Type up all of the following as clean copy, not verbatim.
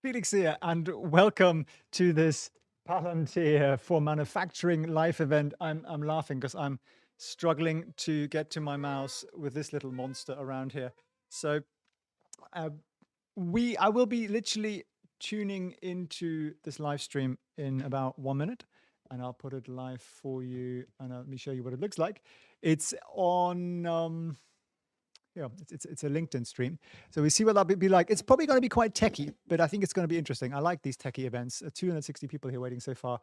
Felix here, and welcome to this Palantir for Manufacturing live event. I'm laughing because I'm struggling to get to my mouse with this little monster around here. So uh, I will be literally tuning into this live stream in about 1 minute, and I'll put it live for you, and let me show you what it looks like. It's on. Yeah, it's a LinkedIn stream. So we see what that would be like. It's probably going to be quite techy, but I think it's going to be interesting. I like these techie events. 260 people here waiting so far,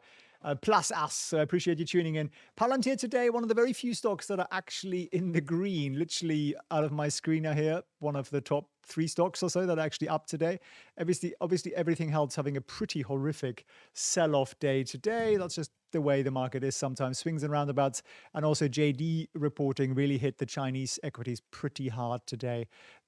plus us. So I appreciate you tuning in. Palantir today, one of the very few stocks that are actually in the green. Literally out of my screener here, one of the top 3 stocks or so that are actually up today. Obviously, everything else having a pretty horrific sell-off day today. That's just the way the market is sometimes, swings and roundabouts. And also JD reporting really hit the Chinese equities pretty hard today.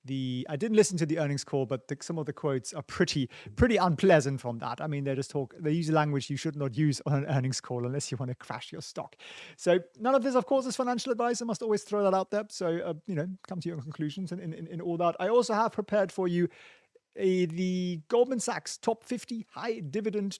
I didn't listen to the earnings call, but some of the quotes are pretty unpleasant from that. I mean, they use language you should not use on an earnings call unless you want to crash your stock. So none of this, of course, is financial advice. I must always throw that out there. So, come to your conclusions in all that. I also have prepared for you the Goldman Sachs top 50 high dividend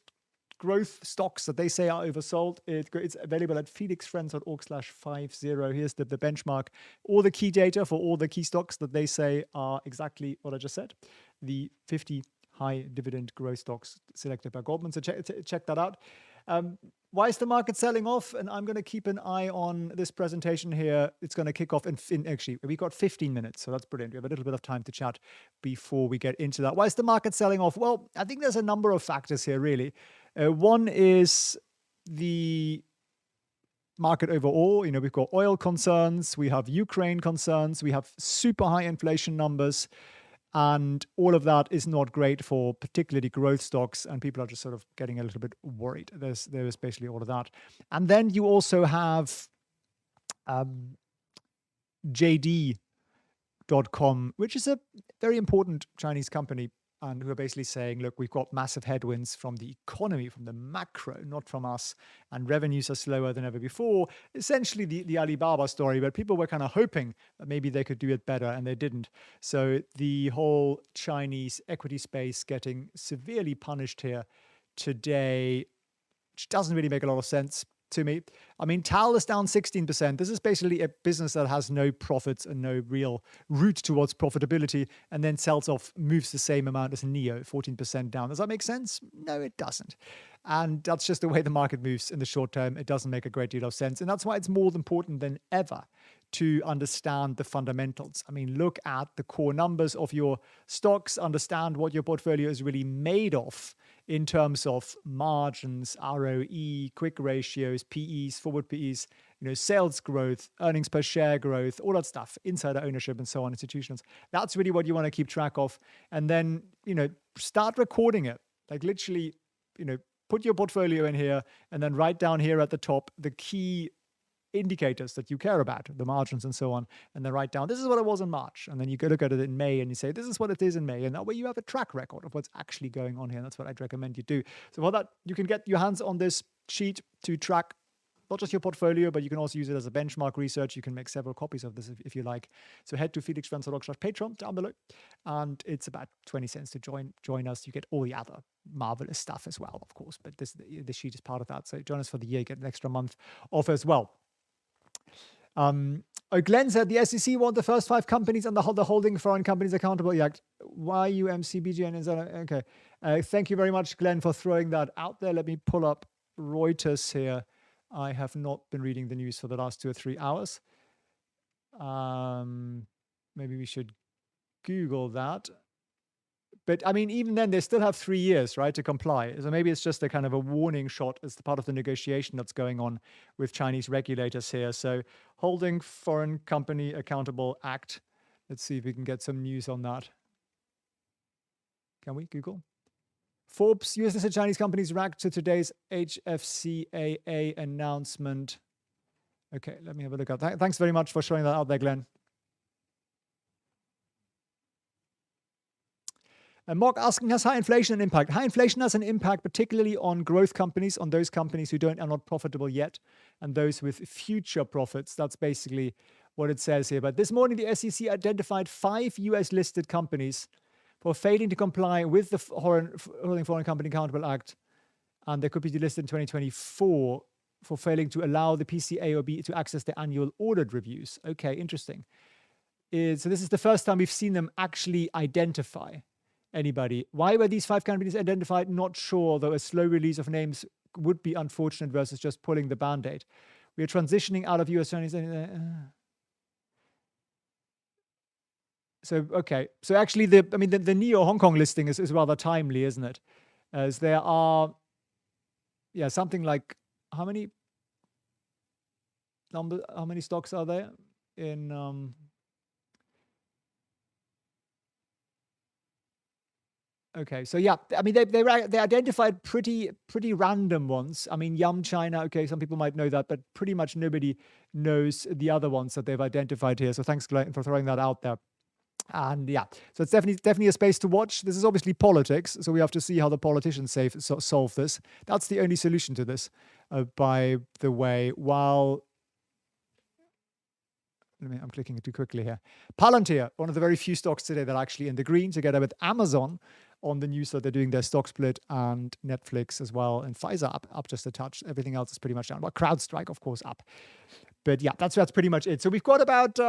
growth stocks that they say are oversold. It's available at felixfriends.org/50. Here's the benchmark. All the key data for all the key stocks that they say are exactly what I just said. The 50 high dividend growth stocks selected by Goldman. So check that out. Why is the market selling off? And I'm going to keep an eye on this presentation here. It's going to kick off actually, we got 15 minutes, so that's brilliant. We have a little bit of time to chat before we get into that. Why is the market selling off? Well, I think there's a number of factors here, really. One is the market overall. We've got oil concerns, we have Ukraine concerns, we have super high inflation numbers, and all of that is not great for particularly growth stocks, and people are just sort of getting a little bit worried. There's basically all of that. And then you also have JD.com, which is a very important Chinese company, and who are basically saying, look, we've got massive headwinds from the economy, from the macro, not from us, and revenues are slower than ever before. Essentially the Alibaba story, but people were kind of hoping that maybe they could do it better, and they didn't. So the whole Chinese equity space getting severely punished here today, which doesn't really make a lot of sense to me. I mean, TAL is down 16%. This is basically a business that has no profits and no real route towards profitability, and then sells off, moves the same amount as NEO, 14% down. Does that make sense? No, it doesn't. And that's just the way the market moves in the short term. It doesn't make a great deal of sense. And that's why it's more important than ever to understand the fundamentals. I mean, look at the core numbers of your stocks, understand what your portfolio is really made of in terms of margins, ROE, quick ratios, PEs, forward PEs, sales growth, earnings per share growth, all that stuff, insider ownership and so on, institutions. That's really what you want to keep track of. And then, start recording it. Like literally, put your portfolio in here and then write down here at the top the key indicators that you care about, the margins and so on, and then write down, this is what it was in March. And then you go look at it in May and you say, this is what it is in May. And that way you have a track record of what's actually going on here. And that's what I'd recommend you do. So for that, you can get your hands on this sheet to track not just your portfolio, but you can also use it as a benchmark research. You can make several copies of this if you like. So head to felixfriends.org/Patreon down below. And it's about 20 cents to join us. You get all the other marvelous stuff as well, of course. But this sheet is part of that. So join us for the year, get an extra month off as well. Glenn said the SEC want the first 5 companies and the holding foreign companies accountable act. YUMCBGN is that okay? Thank you very much, Glenn, for throwing that out there. Let me pull up Reuters here. I have not been reading the news for the last 2 or 3 hours. Maybe we should Google that. But I mean, even then, they still have 3 years, right, to comply. So maybe it's just a kind of a warning shot as part of the negotiation that's going on with Chinese regulators here. So Holding Foreign Company Accountable Act. Let's see if we can get some news on that. Can we Google? Forbes, US listed Chinese companies react to today's HFCAA announcement. Okay, let me have a look at that. Thanks very much for showing that out there, Glenn. And Mark asking, has high inflation an impact? High inflation has an impact particularly on growth companies, on those companies who are not profitable yet, and those with future profits. That's basically what it says here. But this morning, the SEC identified 5 US listed companies for failing to comply with the Holding Foreign Company Accountable Act, and they could be delisted in 2024 for failing to allow the PCAOB to access their annual audit reviews. Okay, interesting. So this is the first time we've seen them actually identify anybody. Why were these 5 companies identified? Not sure, though a slow release of names would be unfortunate versus just pulling the Band-Aid. We are transitioning out of US Chinese. So, okay. So actually, the Neo Hong Kong listing is rather timely, isn't it? As there are, something like, how many stocks are there in, okay, so they identified pretty random ones. I mean, Yum China, okay, some people might know that, but pretty much nobody knows the other ones that they've identified here. So thanks, Glenn, for throwing that out there. And so it's definitely a space to watch. This is obviously politics, so we have to see how the politicians solve this. That's the only solution to this, by the way. While I'm clicking too quickly here. Palantir, one of the very few stocks today that are actually in the green, together with Amazon on the news that they're doing their stock split, and Netflix as well, and Pfizer up just a touch. Everything else is pretty much down. Well, CrowdStrike, of course, up. But that's pretty much it. So we've got about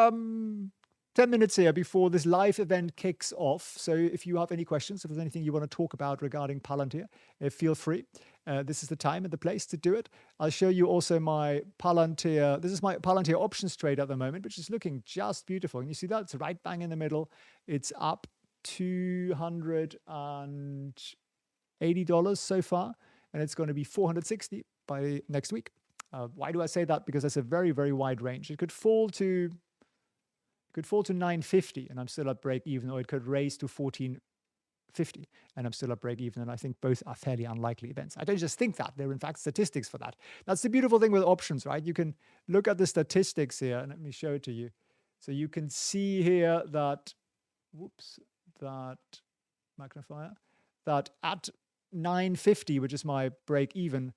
10 minutes here before this live event kicks off. So if you have any questions, if there's anything you want to talk about regarding Palantir, feel free. This is the time and the place to do it. I'll show you also my Palantir. This is my Palantir options trade at the moment, which is looking just beautiful. And you see that? It's right bang in the middle. It's up $280 so far, and it's going to be $460 by next week. Why do I say that? Because that's a very, very wide range. It could fall to 950 and I'm still at break even, or it could raise to 1450 and I'm still at break even. And I think both are fairly unlikely events. I don't just think that. There are in fact statistics for that. That's the beautiful thing with options, right? You can look at the statistics here, and let me show it to you. So you can see here that, that magnifier, that at 950, which is my break even,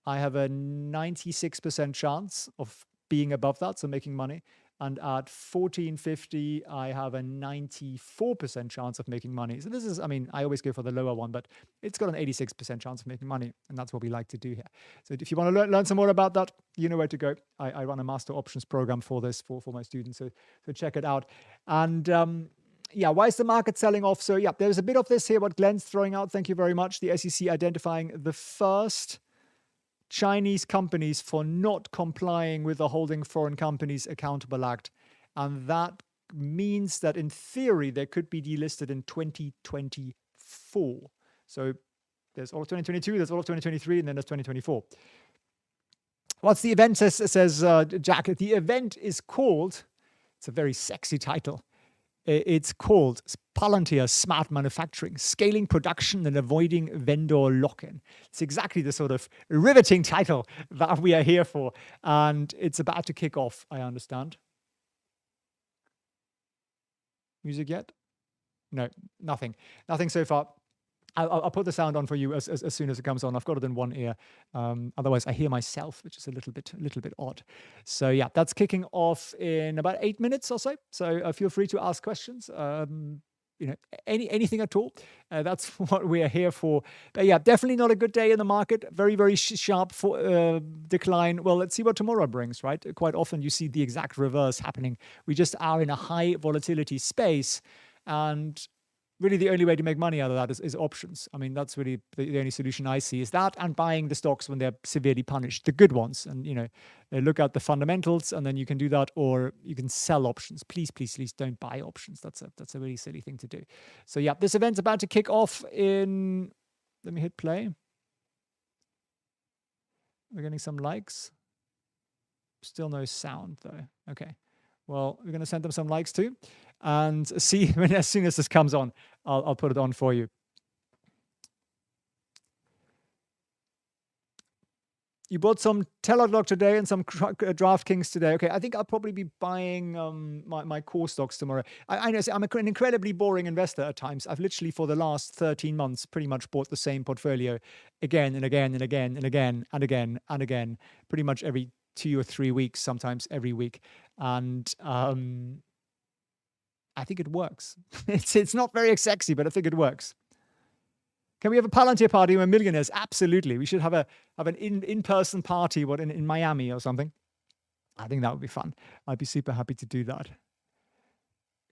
I have a 96% chance of being above that, so making money. And at 1450, I have a 94% chance of making money. So this is, I always go for the lower one, but it's got an 86% chance of making money. And that's what we like to do here. So if you want to learn some more about that, you know where to go. I run a master options program for this, for my students. So check it out. And why is the market selling off? So there's a bit of this here, what Glenn's throwing out. Thank you very much. The SEC identifying the first Chinese companies for not complying with the Holding Foreign Companies Accountable Act. And that means that in theory, they could be delisted in 2024. So there's all of 2022, there's all of 2023, and then there's 2024. What's the event, says Jack. The event is called, it's a very sexy title. It's called Palantir Smart Manufacturing, Scaling Production and Avoiding Vendor Lock-in. It's exactly the sort of riveting title that we are here for. And it's about to kick off, I understand. Music yet? No, nothing. Nothing so far. I'll put the sound on for you as soon as it comes on. I've got it in one ear. Otherwise, I hear myself, which is a little bit odd. So that's kicking off in about 8 minutes or so. So feel free to ask questions. Anything at all. That's what we are here for. But definitely not a good day in the market. Very, very sharp decline. Well, let's see what tomorrow brings, right? Quite often you see the exact reverse happening. We just are in a high volatility space, and really the only way to make money out of that is options. That's really the only solution I see, is that, and buying the stocks when they're severely punished, the good ones. And, look at the fundamentals, and then you can do that, or you can sell options. Please, please, please don't buy options. That's a really silly thing to do. So this event's about to kick off in, let me hit play. We're getting some likes. Still no sound though. Okay. Well, we're going to send them some likes too, and see when, as soon as this comes on, I'll put it on for you. You bought some Teladoc today and some DraftKings today. Okay, I think I'll probably be buying my core stocks tomorrow. I know I'm an incredibly boring investor at times. I've literally, for the last 13 months, pretty much bought the same portfolio again and again and again and again and again and again, pretty much every 2 or 3 weeks, sometimes every week. And I I think it works. It's not very sexy, but I think it works. Can we have a Palantir party where millionaires? Absolutely. We should have an in-person party, in Miami or something. I think that would be fun. I'd be super happy to do that.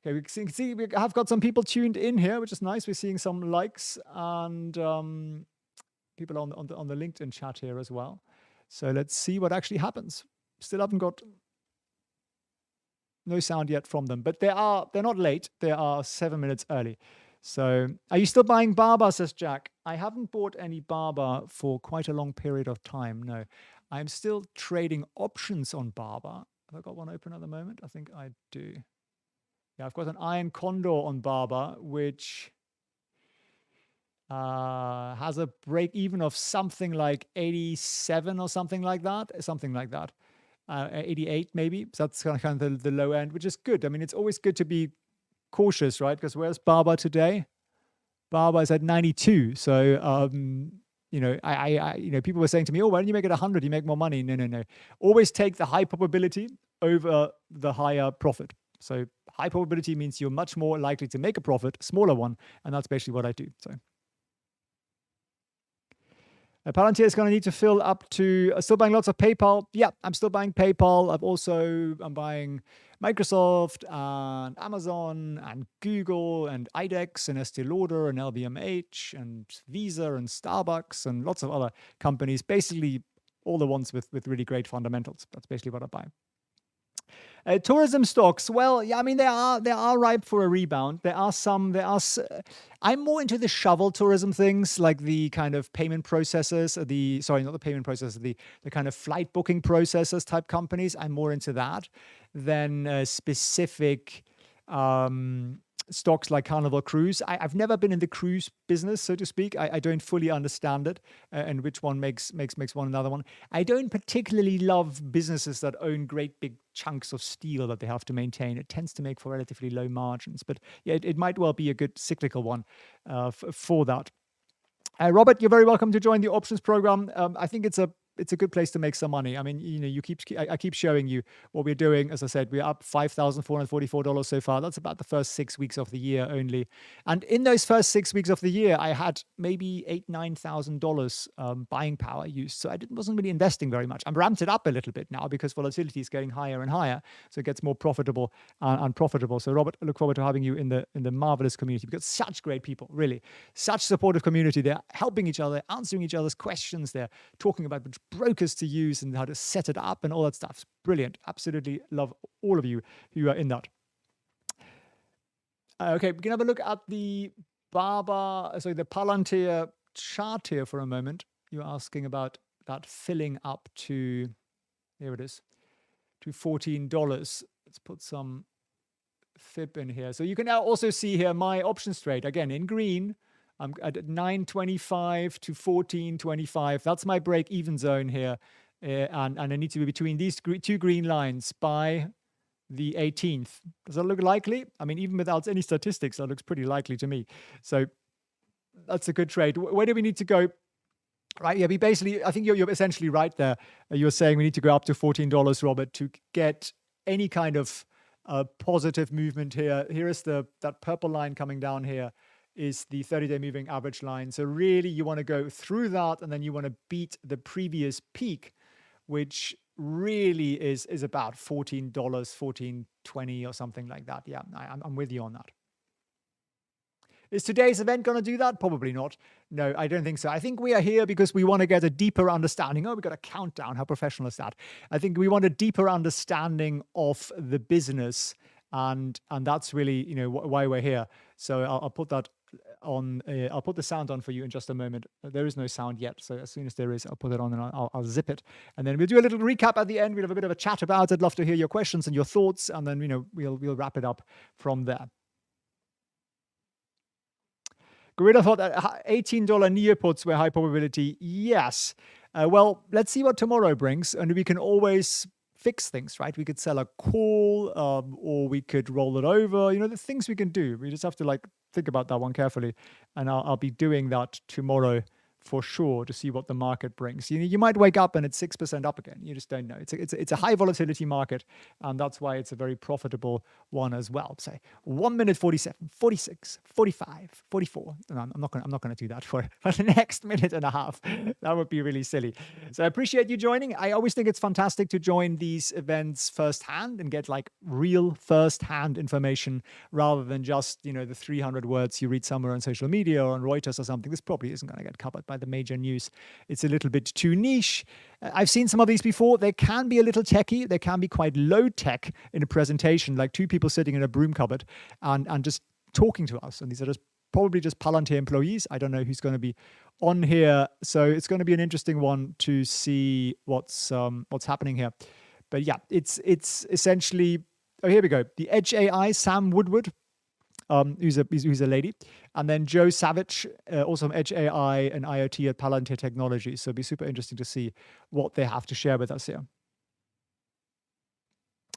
Okay, we can see we have got some people tuned in here, which is nice. We're seeing some likes and people on the LinkedIn chat here as well. So let's see what actually happens. Still haven't got no sound yet from them, but they're not late. They are 7 minutes early. So, are you still buying Baba, says Jack? I haven't bought any Baba for quite a long period of time, no. I'm still trading options on Baba. Have I got one open at the moment? I think I do. Yeah, I've got an Iron Condor on Baba, which has a break even of something like 87 or something like that. 88 maybe. So that's kind of the low end, which is good. I mean, it's always good to be cautious, right? Because where's Baba today? Baba is at 92. So, people were saying to me, "Oh, why don't you make it 100? You make more money." No. Always take the high probability over the higher profit. So, high probability means you're much more likely to make a profit, smaller one, and that's basically what I do. So, Palantir is going to need to fill up to still buying lots of PayPal. Yeah, I'm still buying PayPal. I'm buying Microsoft and Amazon and Google and IDEX and Estee Lauder and LVMH and Visa and Starbucks and lots of other companies. Basically, all the ones with really great fundamentals. That's basically what I buy. Tourism stocks, well, yeah, I mean, they are ripe for a rebound. I'm more into the shovel tourism things, like the kind of payment processors, the kind of flight booking processors type companies. I'm more into that than specific stocks like Carnival Cruise. I've never been in the cruise business, so to speak. I don't fully understand it and which one makes one another one. I don't particularly love businesses that own great big chunks of steel that they have to maintain. It tends to make for relatively low margins. But yeah, it might well be a good cyclical one for that. Robert, you're very welcome to join the options program. I think it's a good place to make some money. I mean, I keep showing you what we're doing. As I said, we're up $5,444 so far. That's about the first 6 weeks of the year only. And in those first 6 weeks of the year, I had maybe $8,000-9,000 buying power used. So I wasn't really investing very much. I'm ramped it up a little bit now because volatility is getting higher and higher. So it gets more profitable and profitable. So Robert, I look forward to having you in the marvelous community. We've got such great people, really. Such supportive community. They're helping each other, answering each other's questions. They're talking about which brokers to use and how to set it up and all that stuff. It's brilliant. Absolutely love all of you who are in that. Okay, we can have a look at the Palantir chart here for a moment. You're asking about that filling up to, here it is, to $14. Let's put some fib in here. So you can now also see here my options trade, again, in green. I'm at 9.25 to 14.25. That's my break-even zone here. And I need to be between these two green lines by the 18th. Does that look likely? I mean, even without any statistics, that looks pretty likely to me. So that's a good trade. Where do we need to go? Right, yeah, I think you're essentially right there. You're saying we need to go up to $14, Robert, to get any kind of positive movement here. Here is that purple line coming down here. Is the 30-day moving average line. So really you want to go through that and then you want to beat the previous peak, which really is about $14, $14.20 or something like that. Yeah, I'm with you on that. Is today's event going to do that? Probably not. No, I don't think so. I think we are here because we want to get a deeper understanding. Oh, we've got a countdown. How professional is that? I think we want a deeper understanding of the business and that's really, why we're here. So I'll put that on. I'll put the sound on for you in just a moment. There is no sound yet, so as soon as there is, I'll put it on and I'll zip it, and then we'll do a little recap at the end. We'll have a bit of a chat about it. Love to hear your questions and your thoughts, and then we'll wrap it up from there. Gorilla thought that $18 neoputs were high probability. Yes. Well, let's see what tomorrow brings, and we can always fix things, right? We could sell a call, or we could roll it over. The things we can do. We just have to think about that one carefully, and I'll be doing that tomorrow for sure to see what the market brings. You might wake up and it's 6% up again. You just don't know. It's a high volatility market, and that's why it's a very profitable one as well. Say 1 minute 47, 46, 45, 44. No, I'm not going to do that for the next minute and a half. That would be really silly. So I appreciate you joining. I always think it's fantastic to join these events firsthand and get like real firsthand information rather than just, the 300 words you read somewhere on social media or on Reuters or something. This probably isn't going to get covered by the major news. It's a little bit too niche. I've seen some of these before. They can be a little techy. They can be quite low tech in a presentation, like two people sitting in a broom cupboard and just talking to us. And these are probably just Palantir employees. I don't know who's going to be on here. So it's going to be an interesting one to see what's happening here. But yeah, it's essentially, here we go. The Edge AI, Sam Woodward, who's a lady, and then Joe Savage, also from Edge AI and IoT at Palantir Technologies. So it'll be super interesting to see what they have to share with us here.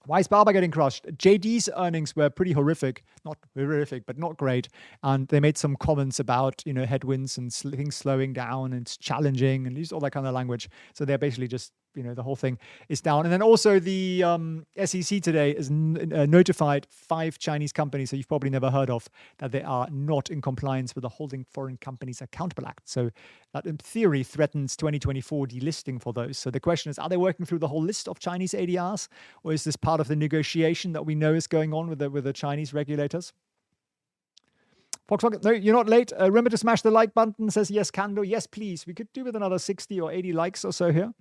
Why is Barber getting crushed? JD's earnings were pretty horrific, not horrific, but not great. And they made some comments about, headwinds and things slowing down and it's challenging and used all that kind of language. So they're basically just, the whole thing is down. And then also the SEC today has notified 5 Chinese companies, so you've probably never heard of, that they are not in compliance with the Holding Foreign Companies Accountable Act. So that in theory threatens 2024 delisting for those. So the question is, are they working through the whole list of Chinese ADRs, or is this part of the negotiation that we know is going on with the Chinese regulators? Fox, no, you're not late. Remember to smash the like button. Says yes, can do. Yes, please. We could do with another 60 or 80 likes or so here.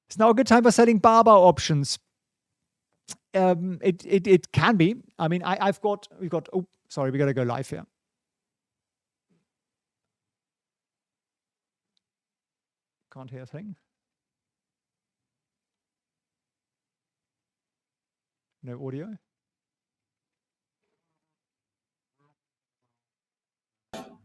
It's now a good time for selling Barber options. It can be. I mean, we've got. Oh, sorry, we got to go live here. Can't hear a thing. No audio.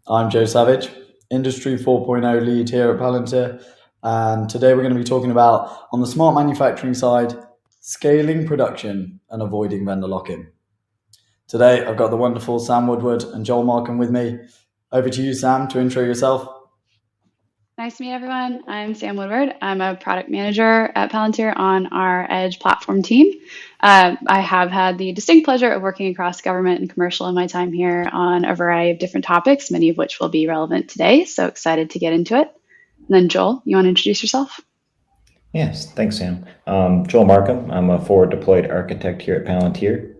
I'm Joe Savage, Industry 4.0 lead here at Palantir. And today we're going to be talking about, on the smart manufacturing side, scaling production and avoiding vendor lock-in. Today, I've got the wonderful Sam Woodward and Joel Markham with me. Over to you, Sam, to intro yourself. Nice to meet everyone. I'm Sam Woodward. I'm a product manager at Palantir on our Edge platform team. I have had the distinct pleasure of working across government and commercial in my time here on a variety of different topics, many of which will be relevant today. So excited to get into it. And then Joel, you want to introduce yourself? Yes, thanks, Sam. Joel Markham. I'm a forward deployed architect here at Palantir.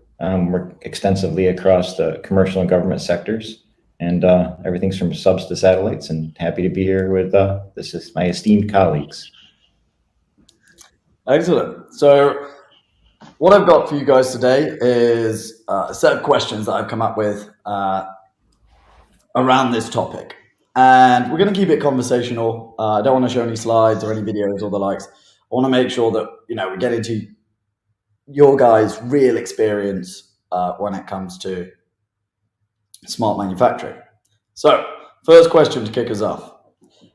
Work extensively across the commercial and government sectors. And everything's from subs to satellites, and happy to be here with my esteemed colleagues. Excellent. So what I've got for you guys today is a set of questions that I've come up with around this topic. And we're going to keep it conversational. I don't want to show any slides or any videos or the likes. I want to make sure that, we get into your guys' real experience when it comes to smart manufacturing. So, first question to kick us off.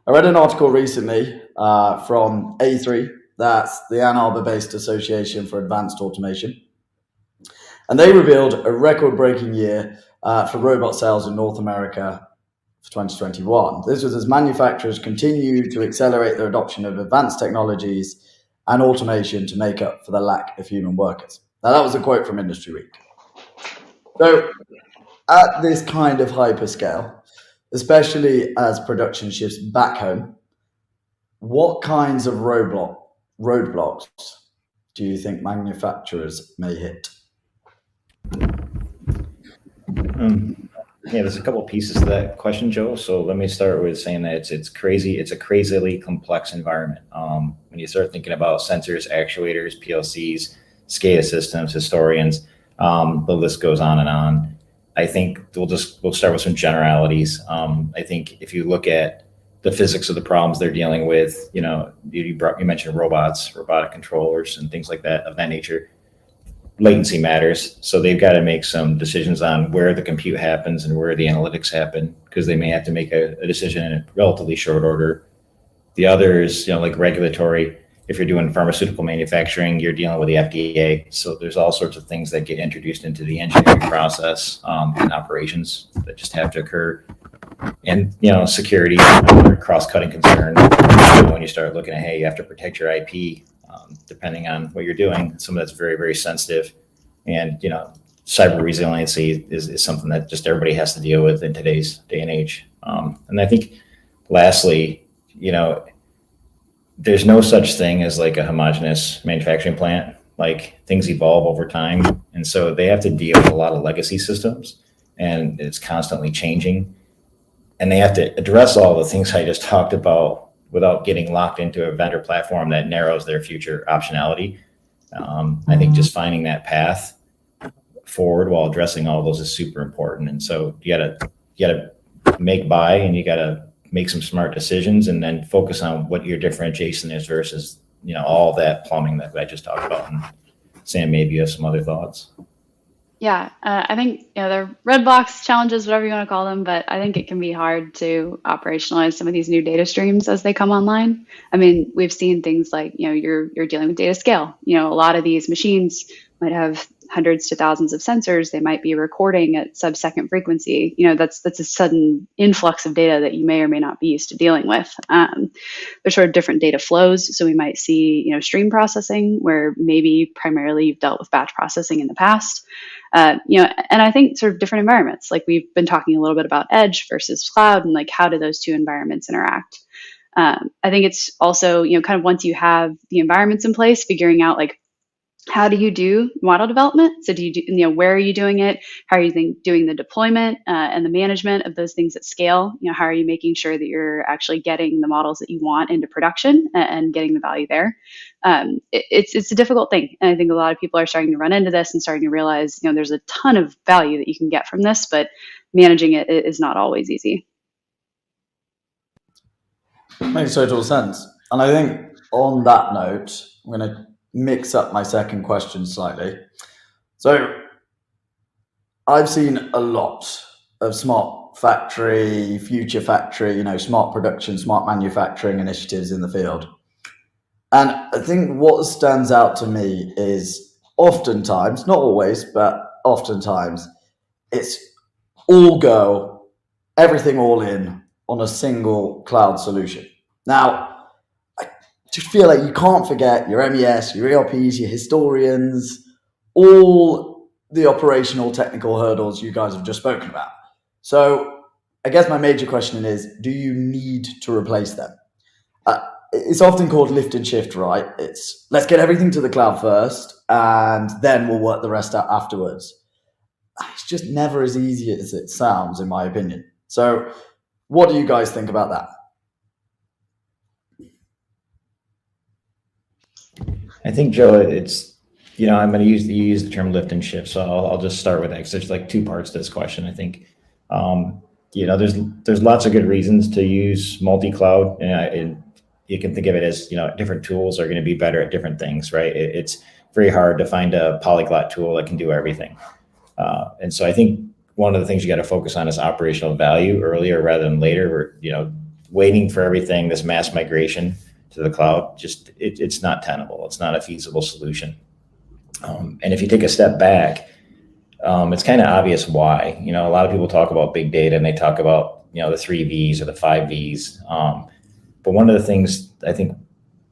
I read an article recently from A3, that's the Ann Arbor-based Association for Advanced Automation, and they revealed a record-breaking year for robot sales in North America for 2021. This was as manufacturers continue to accelerate their adoption of advanced technologies and automation to make up for the lack of human workers. Now, that was a quote from Industry Week. So, at this kind of hyperscale, especially as production shifts back home, what kinds of roadblocks do you think manufacturers may hit? Yeah, there's a couple pieces to that question, Joe. So let me start with saying that it's crazy. It's a crazily complex environment. When you start thinking about sensors, actuators, PLCs, SCADA systems, historians, the list goes on and on. I think we'll start with some generalities. I think if you look at the physics of the problems they're dealing with, you mentioned robots, robotic controllers, and things like that of that nature. Latency matters, so they've got to make some decisions on where the compute happens and where the analytics happen, because they may have to make a decision in a relatively short order. The other is, like regulatory. If you're doing pharmaceutical manufacturing, you're dealing with the FDA. So there's all sorts of things that get introduced into the engineering process and operations that just have to occur. And, security, cross-cutting concern when you start looking at, hey, you have to protect your IP, depending on what you're doing. Some of that's very, very sensitive. And, cyber resiliency is something that just everybody has to deal with in today's day and age. And I think lastly, there's no such thing as like a homogeneous manufacturing plant. Like, things evolve over time. And so they have to deal with a lot of legacy systems, and it's constantly changing. And they have to address all the things I just talked about without getting locked into a vendor platform that narrows their future optionality. I think just finding that path forward while addressing all those is super important. And so you gotta make buy, and you gotta make some smart decisions, and then focus on what your differentiation is versus, all that plumbing that I just talked about. And Sam, maybe you have some other thoughts. Yeah, I think they're red box challenges, whatever you want to call them, but I think it can be hard to operationalize some of these new data streams as they come online. I mean, we've seen things like you're dealing with data scale. A lot of these machines might have hundreds to thousands of sensors. They might be recording at sub-second frequency. That's a sudden influx of data that you may or may not be used to dealing with. There's sort of different data flows. So we might see stream processing, where maybe primarily you've dealt with batch processing in the past. And I think sort of different environments, like we've been talking a little bit about edge versus cloud, and like how do those two environments interact. I think it's also, kind of once you have the environments in place, figuring out like, how do you do model development? So do you do, where are you doing it? How are you doing the deployment and the management of those things at scale? How are you making sure that you're actually getting the models that you want into production and getting the value there? It's a difficult thing. And I think a lot of people are starting to run into this and starting to realize, there's a ton of value that you can get from this, but managing it is not always easy. Makes total sense. And I think on that note, I'm going to mix up my second question slightly. So I've seen a lot of smart factory, future factory, smart production, smart manufacturing initiatives in the field. And I think what stands out to me is oftentimes, not always, but oftentimes, it's all go, everything all in on a single cloud solution. Now, just feel like you can't forget your MES, your ERPs, your historians, all the operational technical hurdles you guys have just spoken about. So I guess my major question is, do you need to replace them? It's often called lift and shift, right? It's let's get everything to the cloud first, and then we'll work the rest out afterwards. It's just never as easy as it sounds, in my opinion. So what do you guys think about that? I think, Joe, it's, I'm going to use the term lift and shift. So I'll just start with that, because there's like two parts to this question. I think, there's lots of good reasons to use multi-cloud, and you can think of it as, different tools are going to be better at different things, right? It's very hard to find a polyglot tool that can do everything. And so I think one of the things you got to focus on is operational value earlier rather than later. We're, waiting for everything, this mass migration to the cloud, just it's not tenable. It's not a feasible solution. And if you take a step back, it's kind of obvious why. A lot of people talk about big data, and they talk about the 3 V's or the 5 V's. But one of the things I think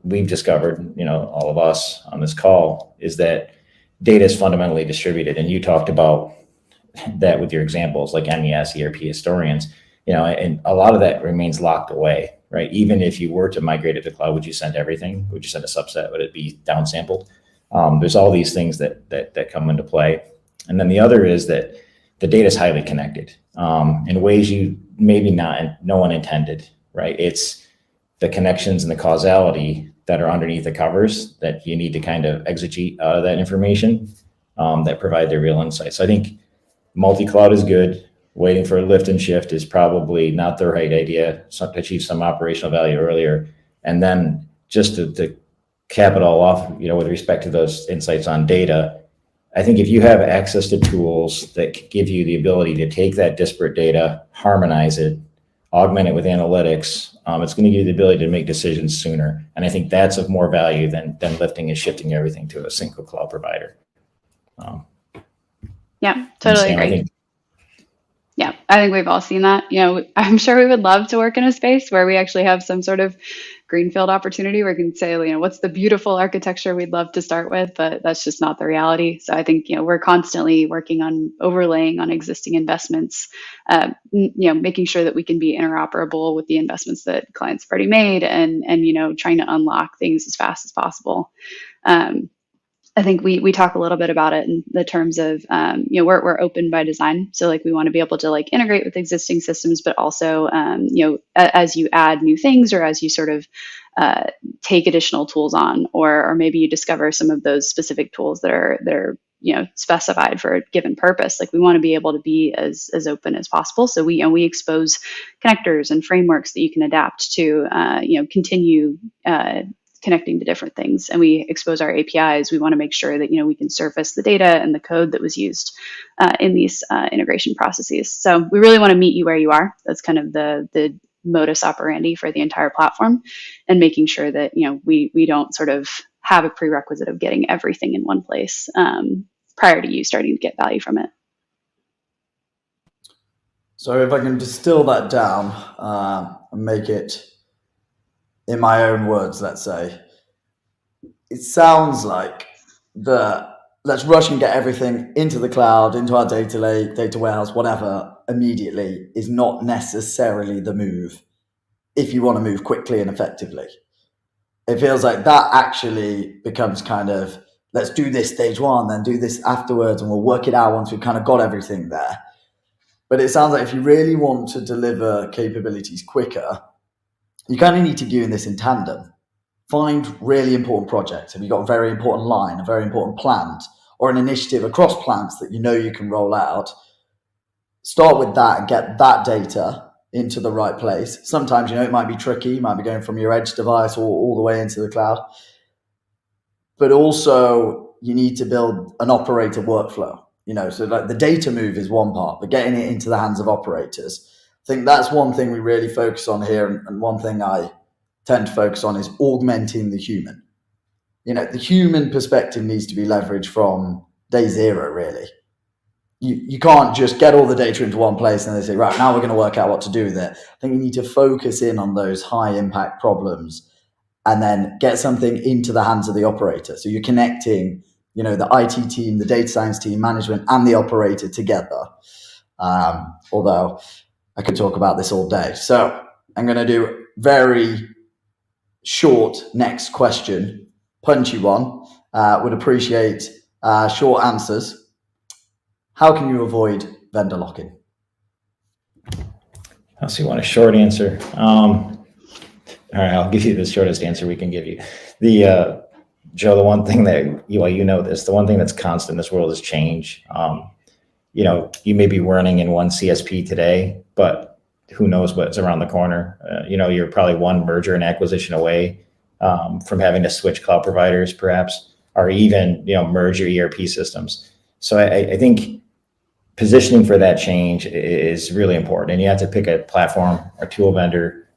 we've discovered, all of us on this call, is that data is fundamentally distributed. And you talked about that with your examples like MES, ERP, historians, and a lot of that remains locked away. Right? Even if you were to migrate it to cloud, would you send everything? Would you send a subset? Would it be downsampled? There's all these things that come into play. And then the other is that the data is highly connected in ways you maybe no one intended, right? It's the connections and the causality that are underneath the covers that you need to kind of exegete out of that information that provide the real insights. So I think multi-cloud is good. Waiting for a lift and shift is probably not the right idea to achieve some operational value earlier. And then just to cap it all off, with respect to those insights on data, I think if you have access to tools that give you the ability to take that disparate data, harmonize it, augment it with analytics, it's going to give you the ability to make decisions sooner. And I think that's of more value than lifting and shifting everything to a single cloud provider. Yeah, totally agree. Yeah, I think we've all seen that. I'm sure we would love to work in a space where we actually have some sort of greenfield opportunity where we can say, what's the beautiful architecture we'd love to start with, but that's just not the reality. So I think, we're constantly working on overlaying on existing investments, making sure that we can be interoperable with the investments that clients have already made and trying to unlock things as fast as possible. I think we talk a little bit about it in the terms of, we're open by design. So we want to be able to integrate with existing systems, but also, as you add new things or as you sort of take additional tools on, or maybe you discover some of those specific tools that are specified for a given purpose. We want to be able to be as open as possible. So we expose connectors and frameworks that you can adapt to, continue connecting to different things, and we expose our APIs. We want to make sure that we can surface the data and the code that was used in these integration processes. So we really want to meet you where you are. That's kind of the modus operandi for the entire platform, and making sure that we don't sort of have a prerequisite of getting everything in one place prior to you starting to get value from it. So if I can distill that down and make it in my own words, let's say, it sounds like let's rush and get everything into the cloud, into our data lake, data warehouse, whatever, immediately is not necessarily the move if you want to move quickly and effectively. It feels like that actually becomes kind of, let's do this stage one, then do this afterwards, and we'll work it out once we've kind of got everything there. But it sounds like if you really want to deliver capabilities quicker, you kind of need to be doing this in tandem. Find really important projects. Have you got a very important line, a very important plant, or an initiative across plants that you can roll out? Start with that and get that data into the right place. Sometimes, it might be tricky. You might be going from your edge device all the way into the cloud. But also, you need to build an operator workflow. So the data move is one part, but getting it into the hands of operators. I think that's one thing we really focus on here, and one thing I tend to focus on is augmenting the human. The human perspective needs to be leveraged from day zero, really. You can't just get all the data into one place and they say, right, now we're going to work out what to do with it. I think you need to focus in on those high impact problems and then get something into the hands of the operator. So you're connecting, the IT team, the data science team, management, and the operator together. Although I could talk about this all day. So I'm going to do very short next question, punchy one. Would appreciate short answers. How can you avoid vendor lock-in? So you want a short answer? All right, I'll give you the shortest answer we can give you. Joe, the one thing that the one thing that's constant in this world is change. You may be running in one CSP today, but who knows what's around the corner? You're probably one merger and acquisition away from having to switch cloud providers, perhaps, or even merge your ERP systems. So I think positioning for that change is really important, and you have to pick a platform or tool vendor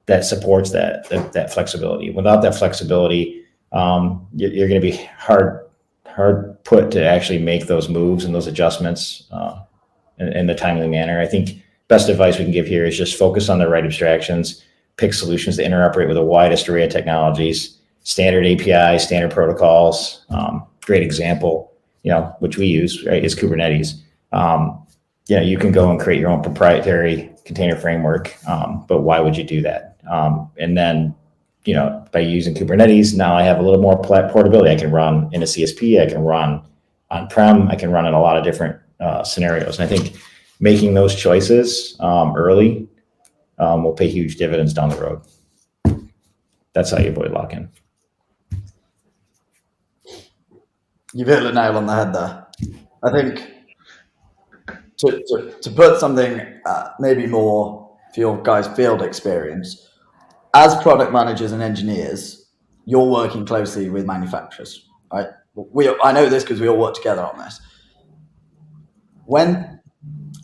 that supports that flexibility. Without that flexibility, you're going to be hard put to actually make those moves and those adjustments in the timely manner. I think best advice we can give here is just focus on the right abstractions, pick solutions that interoperate with the widest array of technologies, standard APIs, standard protocols. Great example, which we use, right, is Kubernetes. You can go and create your own proprietary container framework, but why would you do that? And then, by using Kubernetes, now I have a little more portability. I can run in a CSP, I can run on-prem, I can run in a lot of different scenarios. And I think making those choices early will pay huge dividends down the road. That's how you avoid lock-in. You've hit the nail on the head there. I think to put something maybe more for your guys' field experience, as product managers and engineers, you're working closely with manufacturers, right? I know this because we all work together on this.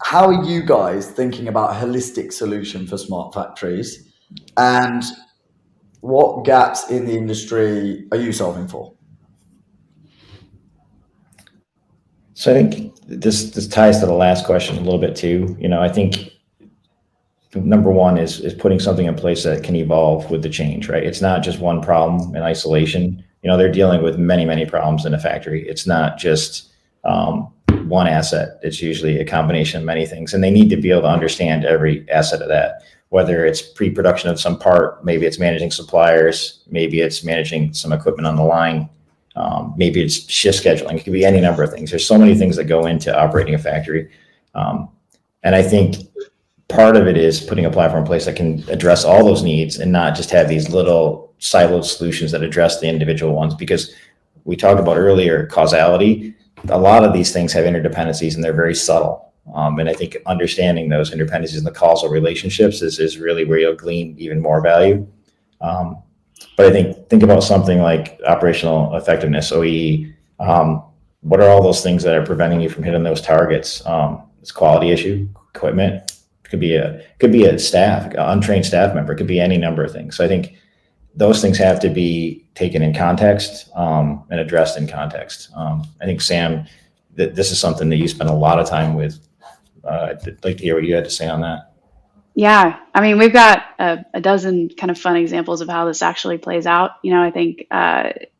How are you guys thinking about a holistic solution for smart factories, and what gaps in the industry are you solving for? So I think this ties to the last question a little bit too. I think number one is putting something in place that can evolve with the change, right? It's not just one problem in isolation. They're dealing with many, many problems in a factory. It's not just one asset. It's usually a combination of many things, and they need to be able to understand every asset of that, whether it's pre-production of some part, maybe it's managing suppliers, maybe it's managing some equipment on the line, maybe it's shift scheduling. It could be any number of things. There's so many things that go into operating a factory. And I think part of it is putting a platform in place that can address all those needs and not just have these little siloed solutions that address the individual ones, because we talked about earlier causality. A lot of these things have interdependencies and they're very subtle. And I think understanding those interdependencies and the causal relationships is really where you'll glean even more value. But I think about something like operational effectiveness, OEE. What are all those things that are preventing you from hitting those targets? It's quality issue, equipment. It could be a staff, an untrained staff member. It could be any number of things. So I think those things have to be taken in context and addressed in context. I think, Sam, this is something that you spend a lot of time with. I'd like to hear what you had to say on that. Yeah, I mean, we've got a dozen kind of fun examples of how this actually plays out. I think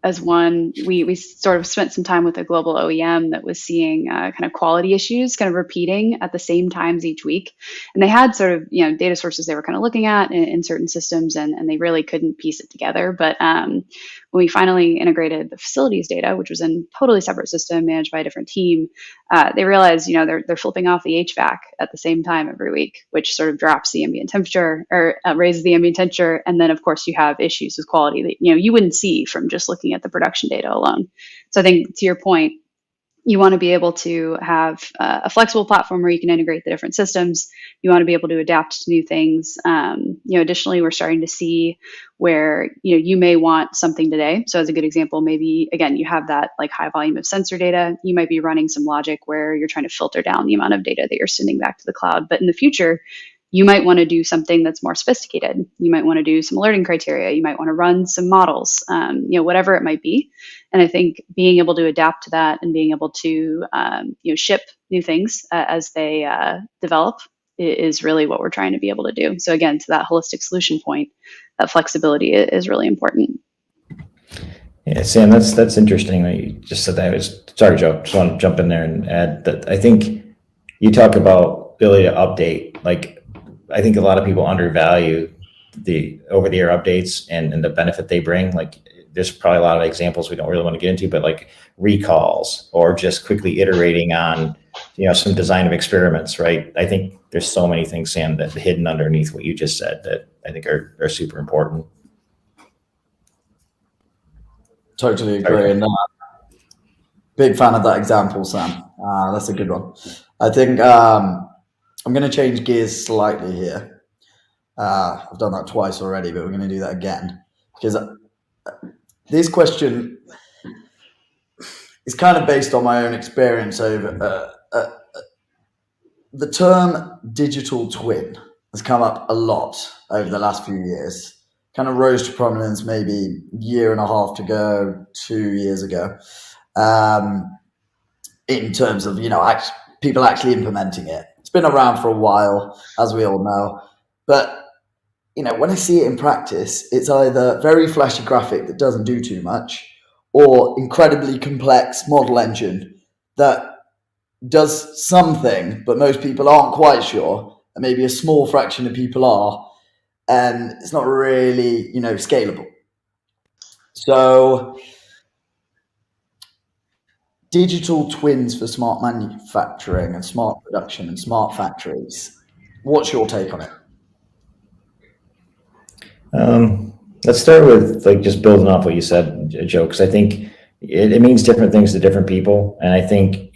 as one, we sort of spent some time with a global OEM that was seeing kind of quality issues kind of repeating at the same times each week. And they had sort of, data sources they were kind of looking at in certain systems, and they really couldn't piece it together. But when we finally integrated the facilities data, which was in a totally separate system managed by a different team, they realized, they're flipping off the HVAC at the same time every week, which sort of drops the ambient temperature or raises the ambient temperature. And then, of course, you have issues with quality that, you wouldn't see from just looking at the production data alone. So I think, to your point, you want to be able to have a flexible platform where you can integrate the different systems. You want to be able to adapt to new things. Additionally, we're starting to see where, you may want something today. So as a good example, maybe, again, you have that like high volume of sensor data. You might be running some logic where you're trying to filter down the amount of data that you're sending back to the cloud. But in the future, you might want to do something that's more sophisticated. You might want to do some alerting criteria. You might want to run some models, whatever it might be. And I think being able to adapt to that and being able to, ship new things as they develop is really what we're trying to be able to do. So again, to that holistic solution point, that flexibility is really important. Yeah, Sam, that's interesting that you just said that. Sorry, Joe, just want to jump in there and add that I think you talk about ability to update. Like, I think a lot of people undervalue the over-the-air updates and the benefit they bring. Like, there's probably a lot of examples we don't really want to get into, but like recalls or just quickly iterating on, some design of experiments, right? I think there's so many things, Sam, that hidden underneath what you just said that I think are super important. Totally agree. And big fan of that example, Sam. That's a good one. I think I'm going to change gears slightly here. I've done that twice already, but we're going to do that again because this question is kind of based on my own experience over the term digital twin has come up a lot over the last few years. Kind of rose to prominence maybe a year and a half ago, 2 years ago, in terms of, people actually implementing it. It's been around for a while, as we all know. But, when I see it in practice, it's either very flashy graphic that doesn't do too much or incredibly complex model engine that does something, but most people aren't quite sure. And maybe a small fraction of people are. And it's not really, scalable. So digital twins for smart manufacturing and smart production and smart factories. What's your take on it? Let's start with just building off what you said, Joe, because I think it means different things to different people. And I think,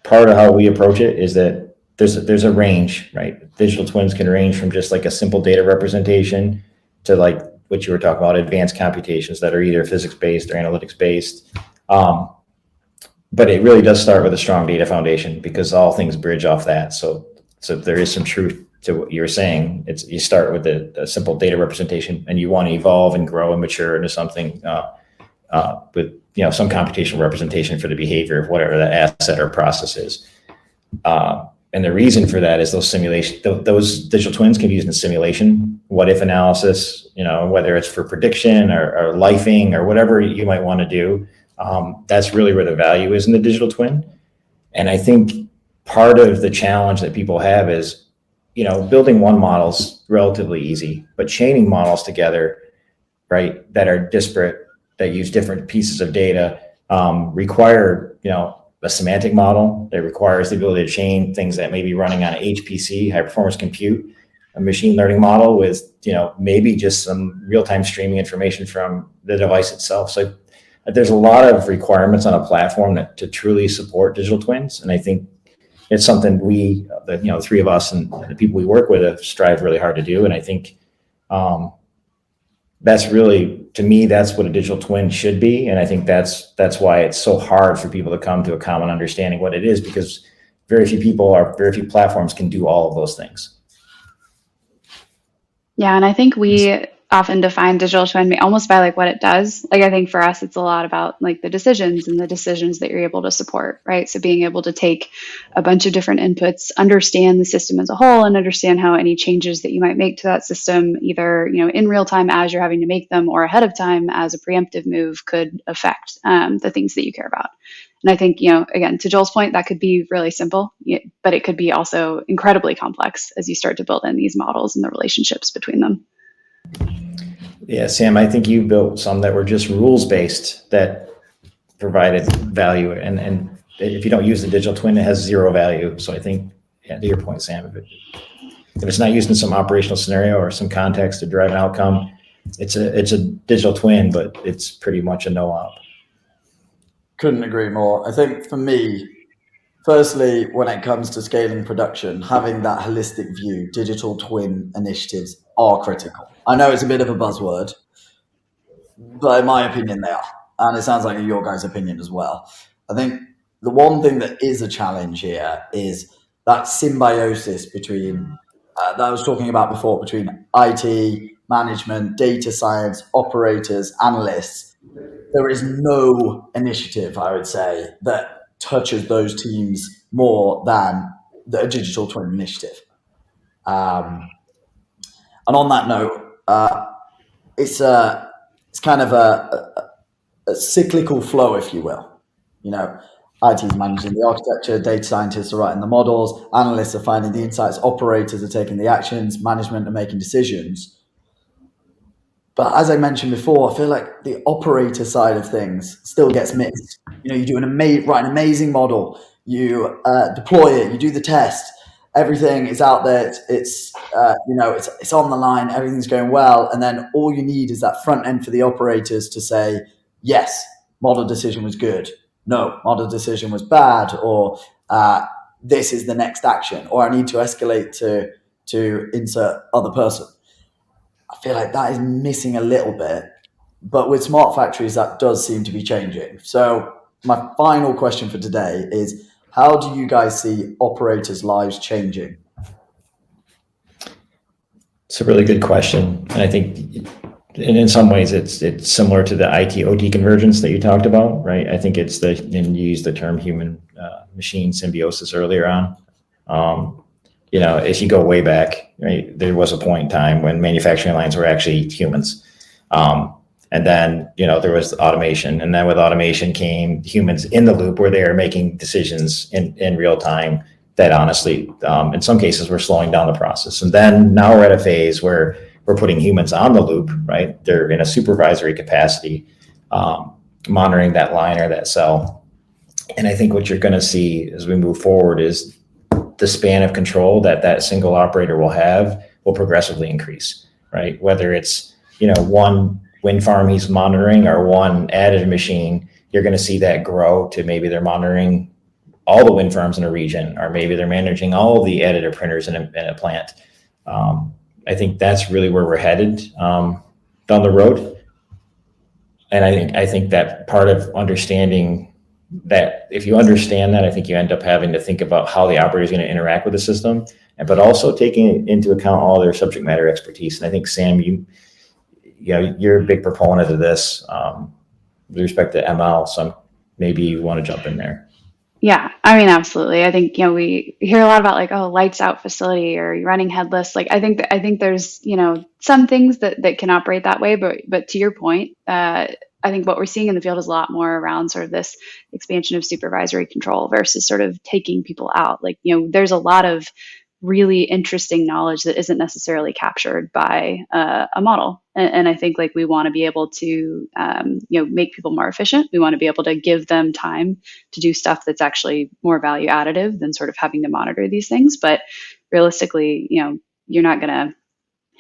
part of how we approach it is that there's a range, right? Digital twins can range from just like a simple data representation to like what you were talking about, advanced computations that are either physics-based or analytics-based. But it really does start with a strong data foundation because all things bridge off that. So there is some truth to what you were saying. You start with a simple data representation and you want to evolve and grow and mature into something with some computational representation for the behavior of whatever that asset or process is. And the reason for that is those digital twins can be used in simulation, what if analysis, whether it's for prediction or lifing or whatever you might want to do. That's really where the value is in the digital twin. And I think part of the challenge that people have is, building one model's relatively easy, but chaining models together, right, that are disparate, that use different pieces of data, require, a semantic model that requires the ability to chain things that may be running on HPC, high performance compute, a machine learning model with, maybe just some real-time streaming information from the device itself. So there's a lot of requirements on a platform to truly support digital twins. And I think it's something the three of us and the people we work with have strived really hard to do. And I think that's really, to me, that's what a digital twin should be. And I think that's why it's so hard for people to come to a common understanding what it is, because very few platforms can do all of those things. Yeah, and I think we often define digital twin almost by what it does. I think for us, it's a lot about the decisions and the decisions that you're able to support, right? So being able to take a bunch of different inputs, understand the system as a whole, and understand how any changes that you might make to that system, either in real time as you're having to make them, or ahead of time as a preemptive move, could affect the things that you care about. And I think, again, to Joel's point, that could be really simple, but it could be also incredibly complex as you start to build in these models and the relationships between them. Yeah, Sam, I think you built some that were just rules-based that provided value. And if you don't use the digital twin, it has zero value. So I think, to your point, Sam, if it's not used in some operational scenario or some context to drive an outcome, it's a digital twin, but it's pretty much a no-op. Couldn't agree more. I think for me, firstly, when it comes to scaling production, having that holistic view, digital twin initiatives are critical. I know it's a bit of a buzzword, but in my opinion, they are. And it sounds like your guys' opinion as well. I think the one thing that is a challenge here is that symbiosis between, that I was talking about before, between IT, management, data science, operators, analysts. There is no initiative, I would say, that touches those teams more than the digital twin initiative. And on that note, it's kind of a cyclical flow, if you will. IT is managing the architecture, data scientists are writing the models, analysts are finding the insights, operators are taking the actions, management are making decisions. But as I mentioned before, I feel like the operator side of things still gets missed. You do write an amazing model, you deploy it, you do the test, everything is out there, it's on the line, everything's going well, and then all you need is that front end for the operators to say, yes, model decision was good, no, model decision was bad, or this is the next action, or I need to escalate to insert other person. I feel like that is missing a little bit, but with smart factories, that does seem to be changing. So my final question for today is, how do you guys see operators' lives changing? It's a really good question. And I think in some ways it's similar to the IT-OT convergence that you talked about, right? I think and you used the term human machine symbiosis earlier on. If you go way back, right, there was a point in time when manufacturing lines were actually humans. And then, there was automation. And then with automation came humans in the loop where they are making decisions in real time that honestly, in some cases, we're slowing down the process. And then now we're at a phase where we're putting humans on the loop, right? They're in a supervisory capacity, monitoring that line or that cell. And I think what you're going to see as we move forward is the span of control that single operator will progressively increase, right? Whether it's, one wind farm he's monitoring or one additive machine, you're going to see that grow to maybe they're monitoring all the wind farms in a region, or maybe they're managing all the additive printers in a plant. I think that's really where we're headed down the road. And I think that part of understanding that, if you understand that, I think you end up having to think about how the operator is going to interact with the system, but also taking into account all their subject matter expertise. And I think, Sam, you're a big proponent of this. with respect to ML. So maybe you want to jump in there. Yeah, I mean, absolutely. I think, we hear a lot about like, oh, lights out facility or running headless. Like, I think there's, some things that can operate that way, but to your point, I think what we're seeing in the field is a lot more around sort of this expansion of supervisory control versus sort of taking people out. Like, there's a lot of really interesting knowledge that isn't necessarily captured by a model. And I think like we want to be able to, make people more efficient. We want to be able to give them time to do stuff that's actually more value additive than sort of having to monitor these things. But realistically, you're not going to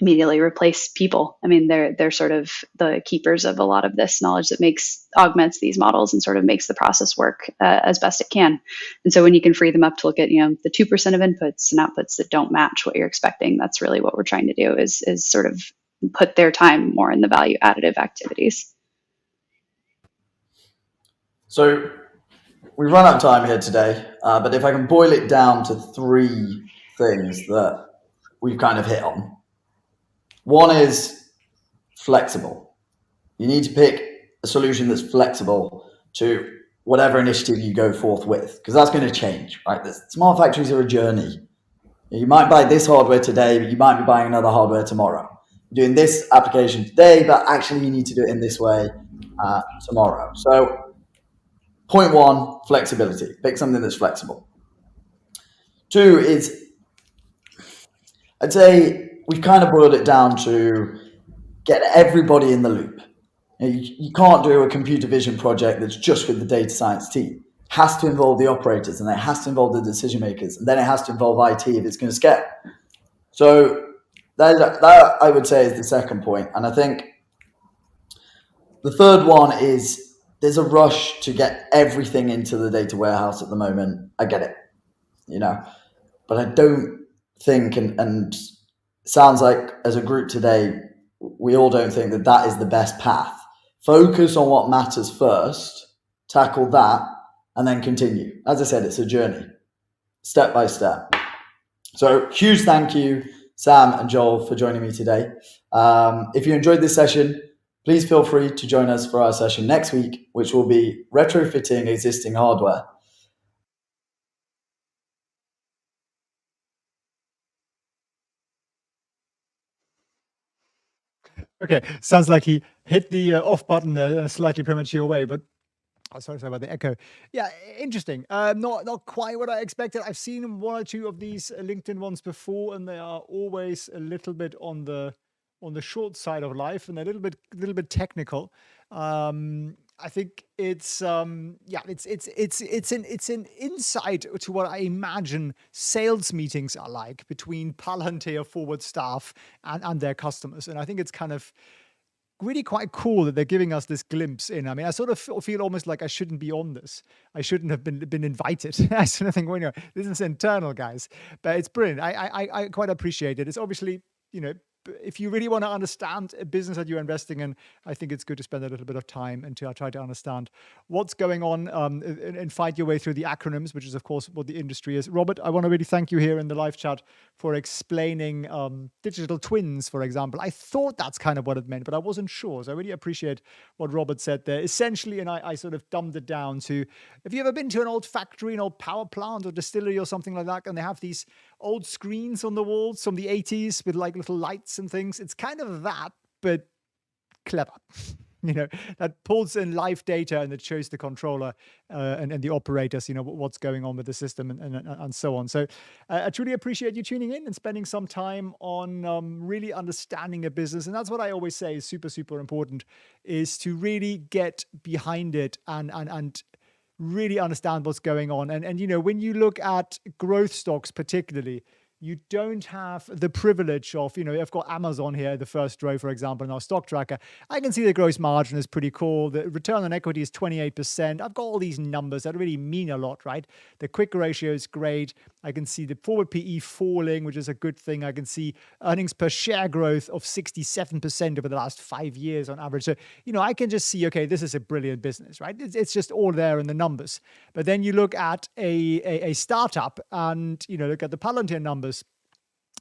immediately replace people. I mean, they're sort of the keepers of a lot of this knowledge that augments these models and sort of makes the process work as best it can. And so when you can free them up to look at, the 2% of inputs and outputs that don't match what you're expecting, that's really what we're trying to do is sort of put their time more in the value additive activities. So we've run out of time here today, but if I can boil it down to 3 things that we've kind of hit on. One is flexible. You need to pick a solution that's flexible to whatever initiative you go forth with, because that's going to change, right? The smart factories are a journey. You might buy this hardware today, but you might be buying another hardware tomorrow. You're doing this application today, but actually you need to do it in this way tomorrow. So point 1, flexibility. Pick something that's flexible. 2 is, I'd say, we've kind of boiled it down to get everybody in the loop. You can't do a computer vision project that's just with the data science team. It has to involve the operators, and it has to involve the decision makers, and then it has to involve IT if it's going to scale. So that I would say is the second point. And I think the third one is there's a rush to get everything into the data warehouse at the moment. I get it, but I don't think, and sounds like as a group today, we all don't think that is the best path. Focus on what matters first, tackle that, and then continue. As I said, it's a journey, step by step. So huge thank you, Sam and Joel, for joining me today. If you enjoyed this session, please feel free to join us for our session next week, which will be retrofitting existing hardware. Okay, sounds like he hit the off button in a slightly premature way, but sorry about the echo. Yeah, interesting. Not quite what I expected. I've seen 1 or 2 of these LinkedIn ones before, and they are always a little bit on the short side of life and a little bit technical. I think it's an insight to what I imagine sales meetings are like between Palantir forward staff and their customers. And I think it's kind of really quite cool that they're giving us this glimpse in. I mean, I sort of feel almost like I shouldn't be on this. I shouldn't have been invited. I sort of think, this is internal, guys. But it's brilliant. I quite appreciate it. It's obviously, if you really want to understand a business that you're investing in, I think it's good to spend a little bit of time and to try to understand what's going on and fight your way through the acronyms, which is, of course, what the industry is. Robert, I want to really thank you here in the live chat for explaining digital twins, for example. I thought that's kind of what it meant, but I wasn't sure. So I really appreciate what Robert said there. Essentially, and I sort of dumbed it down to, have you ever been to an old factory, an old power plant or distillery or something like that, and they have these old screens on the walls from the 80s with like little lights and things? It's kind of that, but clever. That pulls in live data and it shows the controller and the operators, what's going on with the system and so on. So I truly appreciate you tuning in and spending some time on really understanding a business. And that's what I always say is super, super important, is to really get behind it and really understand what's going on. And when you look at growth stocks particularly, you don't have the privilege of, I've got Amazon here, the first row, for example, in our stock tracker. I can see the gross margin is pretty cool. The return on equity is 28%. I've got all these numbers that really mean a lot, right? The quick ratio is great. I can see the forward PE falling, which is a good thing. I can see earnings per share growth of 67% over the last 5 years on average. So, I can just see, okay, this is a brilliant business, right? It's just all there in the numbers. But then you look at a startup and, look at the Palantir numbers.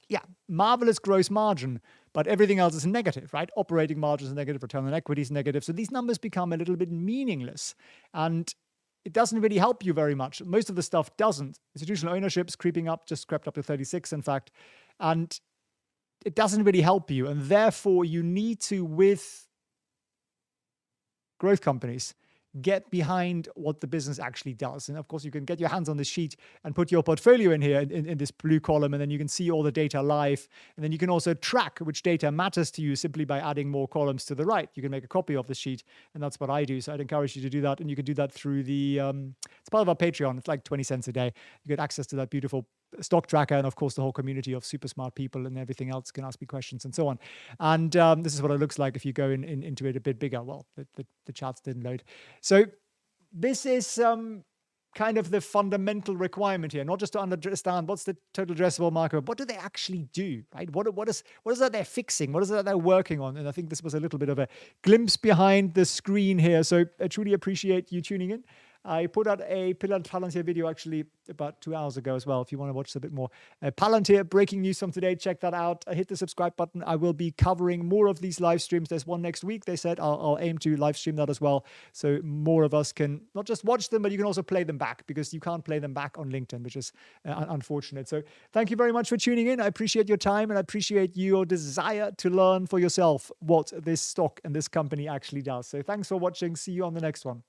Yeah, marvelous gross margin, but everything else is negative, right? Operating margins are negative, return on equity is negative. So these numbers become a little bit meaningless. And it doesn't really help you very much. Most of the stuff doesn't. Institutional ownership's creeping up, just crept up to 36, in fact. And it doesn't really help you. And therefore, you need to, with growth companies, get behind what the business actually does. And of course, you can get your hands on this sheet and put your portfolio in here in this blue column, and then you can see all the data live. And then you can also track which data matters to you simply by adding more columns to the right. You can make a copy of the sheet, and that's what I do. So I'd encourage you to do that. And you can do that through the, it's part of our Patreon. It's like 20 cents a day. You get access to that beautiful stock tracker, and of course the whole community of super smart people and everything else can ask me questions and so on. And this is what it looks like if you go into it a bit bigger. Well, the charts didn't load. So this is kind of the fundamental requirement here, not just to understand what's the total addressable market, but what do they actually do, right? What is that they're fixing? What is it that they're working on? And I think this was a little bit of a glimpse behind the screen here. So I truly appreciate you tuning in. I put out a Palantir video actually about 2 hours ago as well, if you want to watch a bit more. Palantir breaking news from today, check that out. Hit the subscribe button. I will be covering more of these live streams. There's one next week. They said I'll aim to live stream that as well. So more of us can not just watch them, but you can also play them back, because you can't play them back on LinkedIn, which is unfortunate. So thank you very much for tuning in. I appreciate your time, and I appreciate your desire to learn for yourself what this stock and this company actually does. So thanks for watching. See you on the next one.